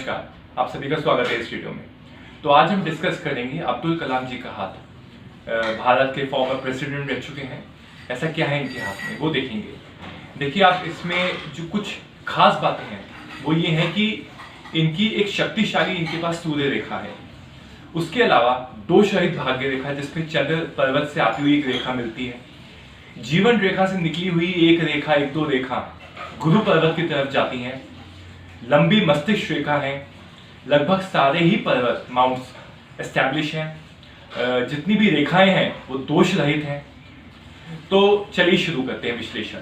नमस्कार, आप सभी का स्वागत है इस वीडियो में। तो आज हम डिस्कस करेंगे अब्दुल कलाम जी का हाथ। भारत के फॉर्मर प्रेसिडेंट रह चुके हैं, ऐसा क्या है इनके हाथ में वो देखेंगे। देखिए आप इसमें जो कुछ खास बातें हैं वो ये है कि इनकी एक शक्तिशाली इनके पास सूर्य रेखा है। उसके अलावा दो शहीद भाग्य रेखा जिसमें चंद्र पर्वत से आती हुई एक रेखा मिलती है। जीवन रेखा से निकली हुई एक दो रेखा गुरु पर्वत की तरफ जाती हैं। लंबी मस्तिष्क रेखा है। लगभग सारे ही पर्वत माउंट्स एस्टैब्लिश हैं। जितनी भी रेखाएं हैं वो दोष रहित हैं। तो चलिए शुरू करते हैं विश्लेषण।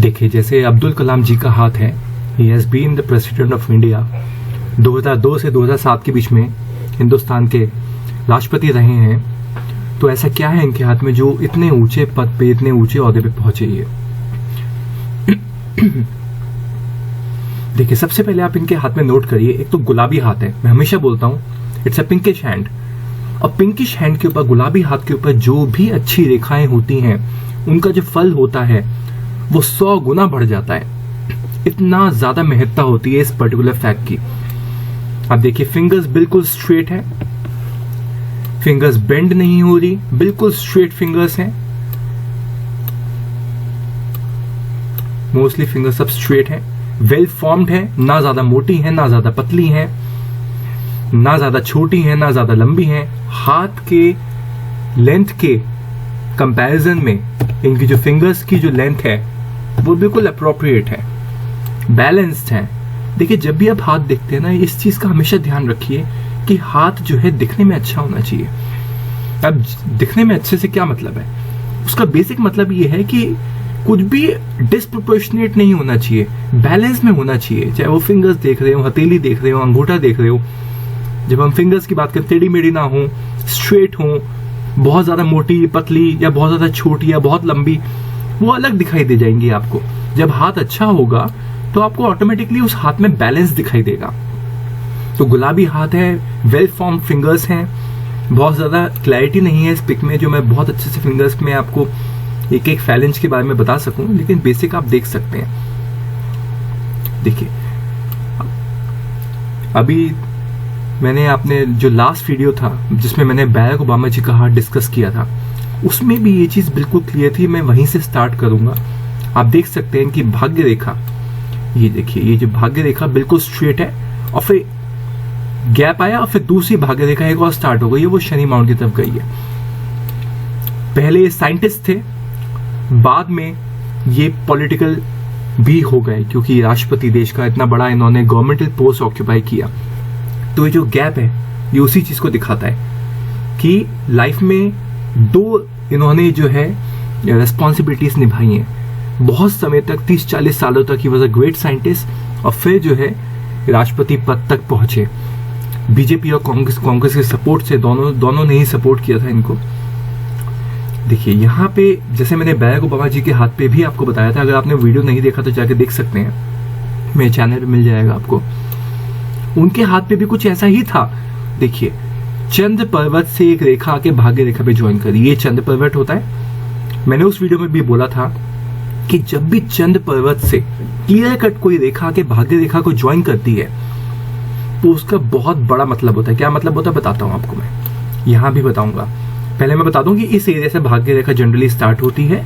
देखिए, जैसे अब्दुल कलाम जी का हाथ है, he has been the president of India. 2002 से 2007 के बीच में हिंदुस्तान के राष्ट्रपति रहे हैं। तो ऐसा क्या है इनके हाथ में जो इतने ऊंचे पद पे, इतने ऊंचे ओहदे पे पहुंचे? ये देखिए, सबसे पहले आप इनके हाथ में नोट करिए, एक तो गुलाबी हाथ है। मैं हमेशा बोलता हूं इट्स अ पिंकिश हैंड। और पिंकिश हैंड के ऊपर, गुलाबी हाथ के ऊपर जो भी अच्छी रेखाएं होती हैं उनका जो फल होता है वो 100 गुना बढ़ जाता है। इतना ज्यादा महत्ता होती है इस पर्टिकुलर फैक्ट की। अब देखिए, फिंगर्स बिल्कुल स्ट्रेट है, फिंगर्स बेंड नहीं हो रही, बिल्कुल स्ट्रेट फिंगर्स हैं। मोस्टली फिंगर्स सब स्ट्रेट है, वेल फॉर्म्ड है, ना ज्यादा मोटी है ना ज्यादा पतली है, ना ज्यादा छोटी है ना ज्यादा लंबी है। हाथ के लेंथ के कंपैरिजन में इनकी जो फिंगर्स की जो लेंथ है वो बिल्कुल अप्रोप्रिएट है, बैलेंस्ड है। देखिए, जब भी आप हाथ देखते हैं ना, इस चीज का हमेशा ध्यान रखिए कि हाथ जो है दिखने में अच्छा होना चाहिए। अब दिखने में अच्छे से क्या मतलब है? उसका बेसिक मतलब ये है कि कुछ भी डिस्प्रोपोर्शनेट नहीं होना चाहिए, बैलेंस में होना चाहिए। चाहे वो फिंगर्स देख रहे हो, हथेली देख रहे हो, अंगूठा देख रहे हो। जब हम फिंगर्स की बात करें, टेढ़ी मेढ़ी ना हो, स्ट्रेट हो, बहुत ज्यादा मोटी पतली या बहुत ज्यादा छोटी या बहुत लंबी, वो अलग दिखाई दे जाएंगी आपको। जब हाथ अच्छा होगा तो आपको ऑटोमेटिकली उस हाथ में बैलेंस दिखाई देगा। तो गुलाबी हाथ है, वेल फॉर्म फिंगर्स हैं। बहुत ज्यादा क्लैरिटी नहीं है इस पिक में जो मैं बहुत अच्छे से फिंगर्स में आपको एक एक फैलेंज के बारे में बता सकूं, लेकिन बेसिक आप देख सकते हैं। देखिए, अभी मैंने आपने जो लास्ट वीडियो था जिसमें मैंने बराक ओबामा जी का हाथ डिस्कस किया था, उसमें भी ये चीज बिल्कुल क्लियर थी। मैं वहीं से स्टार्ट करूंगा। आप देख सकते हैं कि भाग्य रेखा, ये देखिए, ये जो भाग्य रेखा बिल्कुल स्ट्रेट है और फिर गैप आया और फिर दूसरी भाग्य रेखा एक और स्टार्ट हो गई है, वो शनि माउंट की तरफ गई है। पहले साइंटिस्ट थे, बाद में ये पॉलिटिकल भी हो गए क्योंकि राष्ट्रपति देश का इतना बड़ा इन्होंने गवर्नमेंटल पोस्ट ऑक्यूपाई किया। तो ये जो गैप है ये उसी चीज को दिखाता है कि लाइफ में दो इन्होंने जो है रेस्पॉन्सिबिलिटीज निभाई हैं। बहुत समय तक, 30-40 सालों तक he was a great scientist और फिर जो है राष्ट्रपति पद तक पहुंचे। बीजेपी और कांग्रेस के सपोर्ट से, दोनों ने ही सपोर्ट किया था इनको। देखिए, यहाँ पे जैसे मैंने बराक ओबामा जी के हाथ पे भी आपको बताया था, अगर आपने वीडियो नहीं देखा तो जाके देख सकते हैं, मेरे चैनल पे मिल जाएगा आपको। उनके हाथ पे भी कुछ ऐसा ही था। देखिए, चंद्र पर्वत से एक रेखा आके भाग्य रेखा पे ज्वाइन करी। ये चंद्र पर्वत होता है। मैंने उस वीडियो में भी बोला था कि जब भी चंद्र पर्वत से क्लियर कट कोई रेखा आके भाग्य रेखा को ज्वाइन करती है तो उसका बहुत बड़ा मतलब होता है। क्या मतलब होता है बताता हूं आपको, मैं यहां भी बताऊंगा। पहले मैं बता दूं कि इस एरिया से भाग्य रेखा जनरली स्टार्ट होती है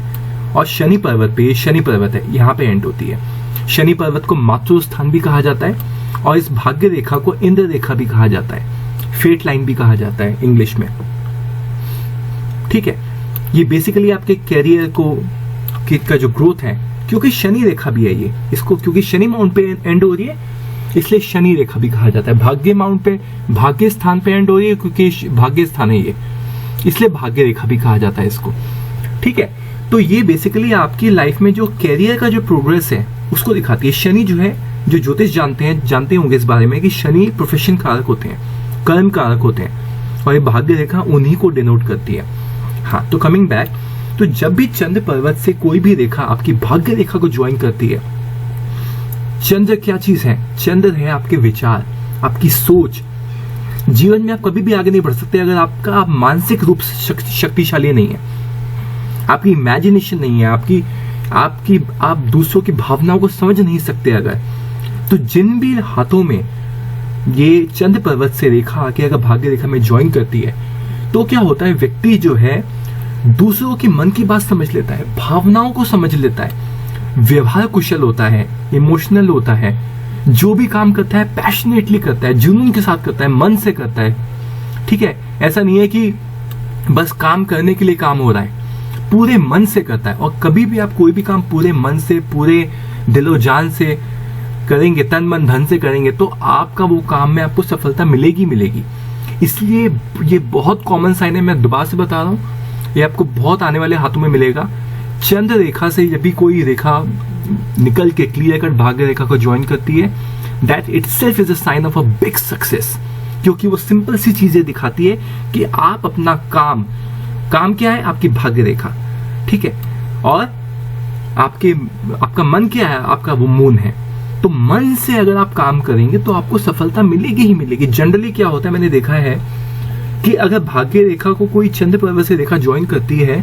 और शनि पर्वत पे, शनि पर्वत है, यहां पे एंड होती है। शनि पर्वत को मातृ स्थान भी कहा जाता है और इस भाग्य रेखा को इंद्र रेखा भी कहा जाता है, फेट लाइन भी कहा जाता है इंग्लिश में। ठीक है, ये बेसिकली आपके कैरियर को का जो ग्रोथ है, क्योंकि शनि रेखा भी है ये, इसको क्योंकि शनि माउंट पे एंड हो रही है इसलिए शनि रेखा भी कहा जाता है। भाग्य माउंट पे, भाग्य स्थान पे एंड हो रही है क्योंकि भाग्य स्थान है ये, इसलिए भाग्य रेखा भी कहा जाता है इसको। ठीक है, तो ये बेसिकली आपकी लाइफ में जो कैरियर का जो प्रोग्रेस है उसको दिखाती है। शनि जो है, जो ज्योतिष जानते होंगे इस बारे में कि शनि प्रोफेशन कारक होते हैं, कर्म कारक होते हैं और ये भाग्य रेखा उन्हीं को डिनोट करती है। हाँ, तो कमिंग बैक, तो जब भी चंद्र पर्वत से कोई भी रेखा आपकी भाग्य रेखा को ज्वाइन करती है, चंद्र क्या चीज है? चंद्र है आपके विचार, आपकी सोच। जीवन में आप कभी भी आगे नहीं बढ़ सकते अगर आपका मानसिक रूप से शक्तिशाली नहीं है, आपकी इमेजिनेशन नहीं है, आपकी आप दूसरों की भावनाओं को समझ नहीं सकते अगर, तो जिन भी हाथों में ये चंद्र पर्वत से रेखा आके अगर भाग्य रेखा में ज्वाइन करती है, तो क्या होता है, व्यक्ति जो है दूसरों के मन की बात समझ लेता है, भावनाओं को समझ लेता है, व्यवहार कुशल होता है, इमोशनल होता है, जो भी काम करता है पैशनेटली करता है, जुनून के साथ करता है, मन से करता है। ठीक है, ऐसा नहीं है कि बस काम करने के लिए काम हो रहा है, पूरे मन से करता है। और कभी भी आप कोई भी काम पूरे मन से, पूरे दिलो जान से करेंगे, तन मन धन से करेंगे, तो आपका वो काम में आपको सफलता मिलेगी मिलेगी। इसलिए ये बहुत कॉमन साइन है, मैं दोबारा से बता रहा हूं, ये आपको बहुत आने वाले हाथों में मिलेगा। चंद्र रेखा से जब भी कोई रेखा निकल के क्लियर कट भाग्य रेखा को ज्वाइन करती है, that itself is a sign of a big success, क्योंकि वो सिंपल सी चीजें दिखाती है कि आप अपना काम क्या है, आपकी भाग्य रेखा, ठीक है, और आपका मन क्या है, आपका वो मून है। तो मन से अगर आप काम करेंगे तो आपको सफलता मिलेगी ही मिलेगी। जनरली क्या होता है, मैंने देखा है कि अगर भाग्य रेखा को कोई चंद्र पर्वत से रेखा ज्वाइन करती है,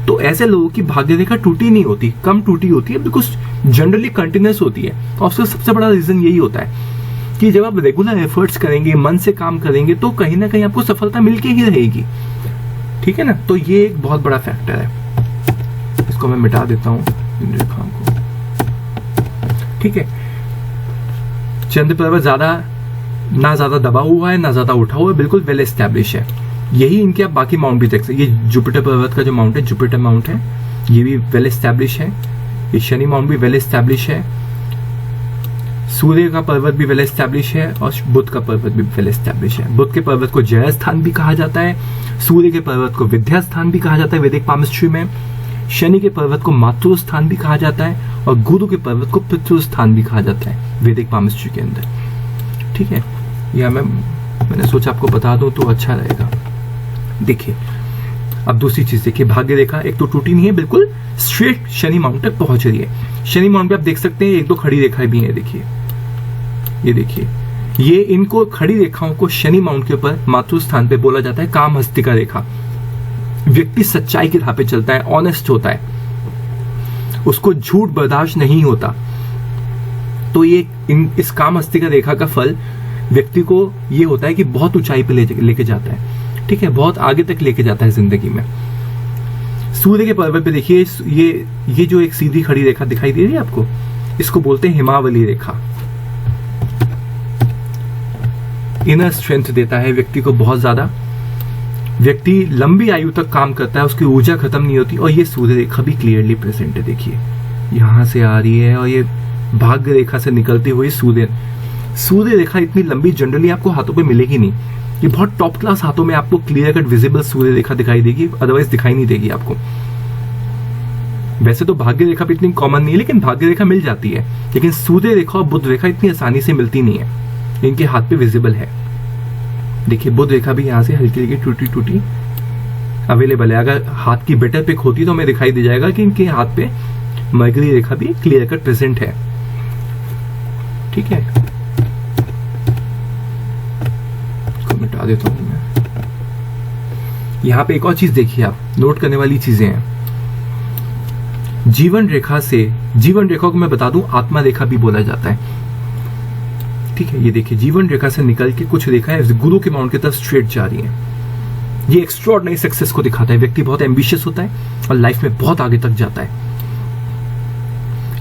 तो ऐसे लोगों की भाग्य रेखा टूटी नहीं होती, कम टूटी होती है, बिकॉज जनरली कंटिन्यूस होती है। और उसका सबसे बड़ा रीजन यही होता है कि जब आप रेगुलर एफर्ट्स करेंगे, मन से काम करेंगे, तो कहीं ना कहीं आपको सफलता मिलके ही रहेगी। ठीक है ना, तो ये एक बहुत बड़ा फैक्टर है। इसको मैं मिटा देता हूं इन रेखाओं को। ठीक है, चंद्र पर्वत ना ज्यादा दबा हुआ है, ना ज्यादा उठा हुआ है, बिल्कुल वेल एस्टैब्लिश है। यही इनके आप बाकी माउंट भी देख सकते। ये जुपिटर पर्वत का जो माउंट है, जुपिटर माउंट है, ये भी वेल एस्टैब्लिश है। ये शनि माउंट भी वेल एस्टैब्लिश है। सूर्य का पर्वत भी वेल एस्टैब्लिश है, और बुध का पर्वत भी वेल एस्टैब्लिश है। बुध के पर्वत को जय स्थान भी कहा जाता है, सूर्य के पर्वत को विद्या स्थान भी कहा जाता है वैदिक पामिस्ट्री में, शनि के पर्वत को मातृ स्थान भी कहा जाता है, और गुरु के पर्वत को पितृ स्थान भी कहा जाता है वैदिक पामिस्ट्री के अंदर। ठीक है, यह मैंने सोचा आपको बता दूं तो अच्छा रहेगा। देखिए, अब दूसरी चीज देखिए, भाग्य रेखा एक तो टूटी नहीं है, बिल्कुल स्ट्रेट शनि माउंट तक पहुंच रही है। शनि माउंट पे आप देख सकते हैं एक दो खड़ी रेखाएं भी हैं। देखिए, ये देखिए, ये इनको खड़ी रेखाओं को शनि माउंट के ऊपर मातृ स्थान पे बोला जाता है काम हस्तिका रेखा। व्यक्ति सच्चाई की राह पे चलता है, ऑनेस्ट होता है, उसको झूठ बर्दाश्त नहीं होता। तो ये इस काम हस्तिका रेखा का फल व्यक्ति को ये होता है कि बहुत ऊंचाई पे लेके जाता है। ठीक है, बहुत आगे तक लेके जाता है जिंदगी में। सूर्य के पर्वत पे देखिए, ये जो एक सीधी खड़ी रेखा दिखाई दे रही है आपको, इसको बोलते हैं हिमावली रेखा। इनर स्ट्रेंथ देता है व्यक्ति को बहुत ज्यादा। व्यक्ति लंबी आयु तक काम करता है, उसकी ऊर्जा खत्म नहीं होती। और ये सूर्य रेखा भी क्लियरली प्रेजेंट है। देखिए, यहां से आ रही है, और ये भाग्य रेखा से निकलती हुई सूर्य रेखा इतनी लंबी जनरली आपको हाथों पे मिलेगी नहीं। ये बहुत टॉप क्लास हाथों में आपको क्लियर कट विजिबल सूर्य रेखा दिखाई देगी, अदरवाइज दिखाई नहीं देगी आपको। वैसे तो भाग्य रेखा भी इतनी कॉमन नहीं है, लेकिन भाग्य रेखा मिल जाती है। लेकिन सूर्य रेखा और बुध रेखा इतनी आसानी से मिलती नहीं है, इनके हाथ पे विजिबल है। देखिए, बुध रेखा भी यहां से हल्की हल्की टूटी अवेलेबल है। अगर हाथ की बेटर पिक होती तो हमें दिखाई दे जाएगा कि इनके हाथ पे मरकरी रेखा भी क्लियर कट प्रेजेंट है। ठीक है, इसको मिटा देता हूं मैं। यहां पे एक और चीज देखिए, आप नोट करने वाली चीजें हैं। जीवन रेखा को मैं बता दूं आत्मा रेखा भी बोला जाता है। ठीक है, ये देखिए, जीवन रेखा से निकल के कुछ रेखाएं गुरु के माउंट की तरफ स्ट्रेट जा रही हैं। ये एक्स्ट्राऑर्डिनरी सक्सेस को दिखाता है। व्यक्ति बहुत एम्बिशियस होता है और लाइफ में बहुत आगे तक जाता है।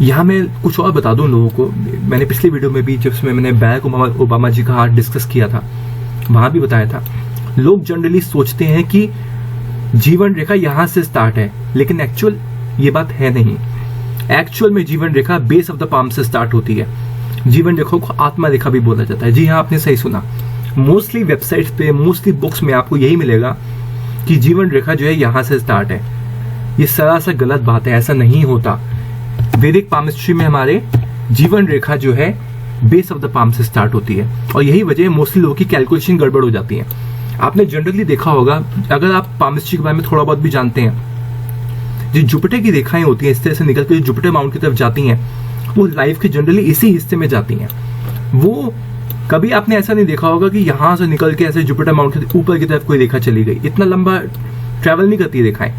यहां मैं कुछ और बता दूं लोगों को। मैंने पिछली वीडियो में भी, जिसमें मैंने बैराक ओबामा जी का हाथ डिस्कस किया था, वहां भी बताया था, लोग जनरली सोचते हैं कि जीवन रेखा यहां से स्टार्ट है, लेकिन एक्चुअल ये बात है नहीं। एक्चुअल में जीवन रेखा बेस ऑफ द पाम से स्टार्ट होती है। जीवन रेखा को आत्मा रेखा भी बोला जाता है। जी हाँ, आपने सही सुना। मोस्टली वेबसाइट्स पे, मोस्टली बुक्स में आपको यही मिलेगा कि जीवन रेखा जो है यहां से स्टार्ट है। ये सरासर गलत बात है, ऐसा नहीं होता। वैदिक पामिस्ट्री में हमारे जीवन रेखा जो है बेस ऑफ द पाम से स्टार्ट होती है, और यही वजह है मोस्टली लोगों की कैलकुलेशन गड़बड़ हो जाती है। आपने जनरली देखा होगा, अगर आप पामिस्ट्री के बारे में थोड़ा बहुत भी जानते हैं, जो जुपिटर की रेखाएं होती हैं इस तरह से निकल के जो जुपिटर माउंट की तरफ जाती हैं, वो लाइफ के जनरली इसी हिस्से में जाती हैं। वो कभी आपने ऐसा नहीं देखा होगा कि यहां से निकल के ऐसे जुपिटर माउंट के ऊपर की तरफ कोई रेखा चली गई। इतना लंबा ट्रैवल नहीं करती रेखाएं।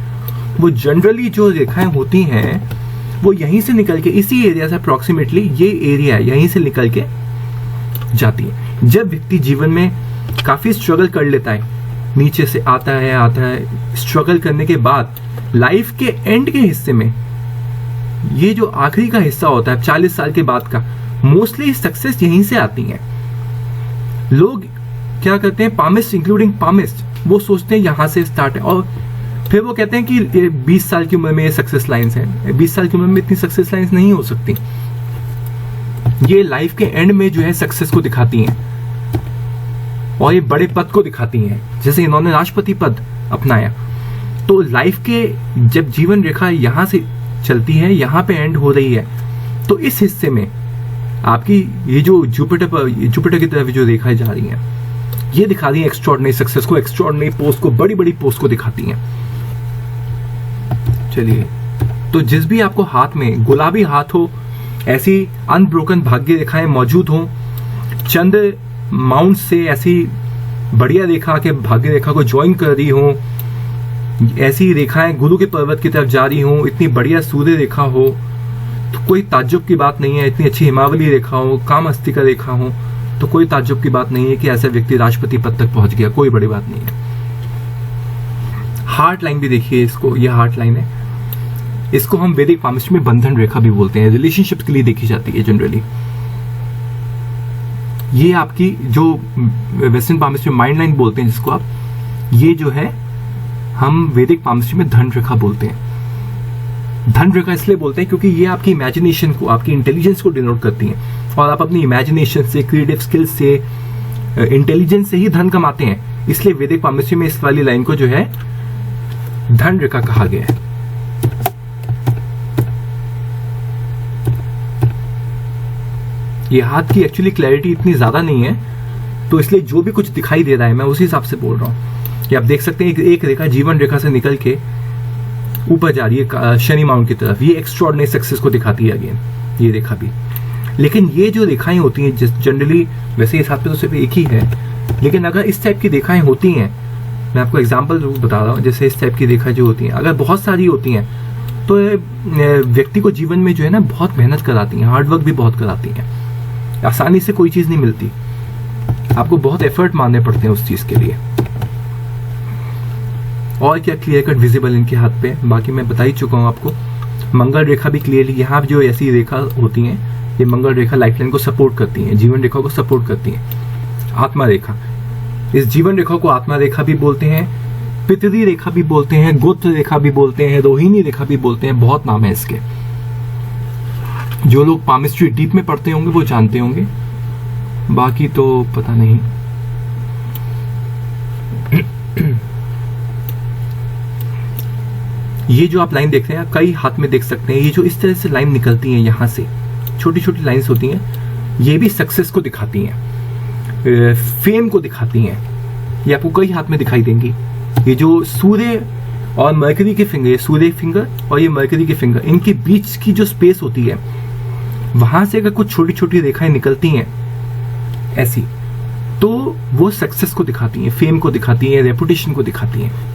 वो जनरली जो रेखाएं होती हैं वो यहीं से निकल के इसी एरिया से अप्रोक्सीमेटली, ये एरिया है, यहीं से निकल के जाती है। जब व्यक्ति जीवन में काफी स्ट्रगल कर लेता है, नीचे से आता है, स्ट्रगल करने के बाद लाइफ के एंड के हिस्से में, ये जो आखिरी का हिस्सा होता है 40 साल के बाद का, मोस्टली सक्सेस यहीं से आती है। लोग क्या करते हैं, पामिस्ट, इंक्लूडिंग पामिस्ट, वो सोचते हैं यहां से स्टार्ट है, और फिर वो कहते हैं कि 20 साल की उम्र में ये सक्सेस लाइन्स हैं। 20 साल की उम्र में इतनी सक्सेस लाइन्स नहीं हो सकती। ये लाइफ के एंड में जो है सक्सेस को दिखाती हैं, और ये बड़े पद को दिखाती हैं, जैसे इन्होंने राष्ट्रपति पद अपनाया। तो लाइफ के जब जीवन रेखा यहां से चलती है, यहां पे एंड हो रही है, तो इस हिस्से में आपकी ये जो जुपिटर की तरफ जो रेखाएं जा रही हैं, ये दिखा रही है एक्स्ट्राऑर्डिनरी सक्सेस को, एक्स्ट्राऑर्डिनरी पोस्ट को, बड़ी बड़ी पोस्ट को दिखाती हैं। चलिए, तो जिस भी आपको हाथ में गुलाबी हाथ हो, ऐसी अनब्रोकन भाग्य रेखाएं मौजूद हो, चंद्र माउंट से ऐसी बढ़िया रेखा के भाग्य रेखा को ज्वाइन कर रही हो, ऐसी रेखाएं गुरु के पर्वत की तरफ जा रही हो, इतनी बढ़िया सूर्य रेखा हो, तो कोई ताज्जुब की बात नहीं है। इतनी अच्छी हिमावली रेखा हो, काम हस्तिका रेखा हो, तो कोई ताज्जुब की बात नहीं है कि ऐसा व्यक्ति राष्ट्रपति पद तक पहुंच गया, कोई बड़ी बात नहीं है। हार्ट लाइन भी देखिए इसको, यह हार्ट लाइन है, इसको हम वैदिक पामिस्ट्री में बंधन रेखा भी बोलते हैं, रिलेशनशिप के लिए देखी जाती है जनरली। ये आपकी जो वेस्टर्न पामिस्ट्री में माइंड लाइन बोलते हैं जिसको आप, ये जो है हम वैदिक पामिस्ट्री में धन रेखा बोलते हैं। धन रेखा इसलिए बोलते हैं क्योंकि ये आपकी इमेजिनेशन को, आपकी इंटेलिजेंस को डिनोट करती है, और आप अपनी इमेजिनेशन से, क्रिएटिव स्किल्स से, इंटेलिजेंस से ही धन कमाते हैं। इसलिए वैदिक पामिस्ट्री में इस वाली लाइन को जो है धन रेखा कहा गया है। ये हाथ की एक्चुअली क्लैरिटी इतनी ज्यादा नहीं है, तो इसलिए जो भी कुछ दिखाई दे रहा है मैं उसी हिसाब से बोल रहा हूं। कि आप देख सकते हैं एक रेखा जीवन रेखा से निकल के ऊपर जा रही है शनि माउंट की तरफ, ये एक्स्ट्राऑर्डिनरी सक्सेस को दिखाती है अगेन, ये रेखा भी। लेकिन ये जो रेखाएं होती हैं जनरली, वैसे इस हाथ पे तो सिर्फ एक ही है, लेकिन अगर इस टाइप की रेखाएं होती हैं, मैं आपको एग्जाम्पल बता रहा हूँ, जैसे इस टाइप की रेखा जो होती हैं, अगर बहुत सारी होती हैं तो व्यक्ति को जीवन में जो है ना बहुत मेहनत कराती हैं, हार्डवर्क भी बहुत कराती हैं। आसानी से कोई चीज नहीं मिलती, आपको बहुत एफर्ट मारने पड़ते हैं उस चीज के लिए। और क्या क्लियर कट विजिबल इनके हाथ पे, बाकी मैं बता ही चुका हूं आपको। मंगल रेखा भी क्लियरली, यहाँ जो ऐसी रेखा होती हैं, ये मंगल रेखा लाइफलाइन को सपोर्ट करती हैं, जीवन रेखा को सपोर्ट करती हैं। आत्मा रेखा, इस जीवन रेखा को आत्मा रेखा भी बोलते हैं, पितरी रेखा भी बोलते हैं, गोत्र रेखा भी बोलते हैं, रोहिणी रेखा भी बोलते हैं, बहुत नाम है इसके। जो लोग पामिस्ट्री डीप में पढ़ते होंगे वो जानते होंगे, बाकी तो पता नहीं। ये जो आप लाइन देख रहे हैं, कई हाथ में देख सकते हैं, ये जो इस तरह से लाइन निकलती है, यहां से छोटी छोटी लाइंस होती हैं, ये भी सक्सेस को दिखाती हैं, फेम को दिखाती हैं। ये आपको कई हाथ में दिखाई देंगी। ये जो सूर्य और मरकरी के फिंगर, सूर्य फिंगर और ये मरकरी के फिंगर, इनके बीच की जो स्पेस होती है, वहां से अगर कुछ छोटी छोटी रेखाएं निकलती हैं ऐसी, तो वो सक्सेस को दिखाती हैं, फेम को दिखाती हैं, रेपुटेशन को दिखाती हैं।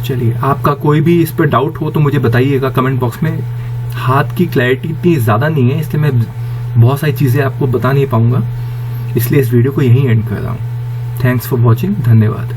चलिए, आपका कोई भी इस पर डाउट हो तो मुझे बताइएगा कमेंट बॉक्स में। हाथ की क्लैरिटी इतनी ज्यादा नहीं है, इसलिए मैं बहुत सारी चीजें आपको बता नहीं पाऊंगा, इसलिए इस वीडियो को यहीं एंड कर रहा हूं। थैंक्स फॉर वॉचिंग, धन्यवाद।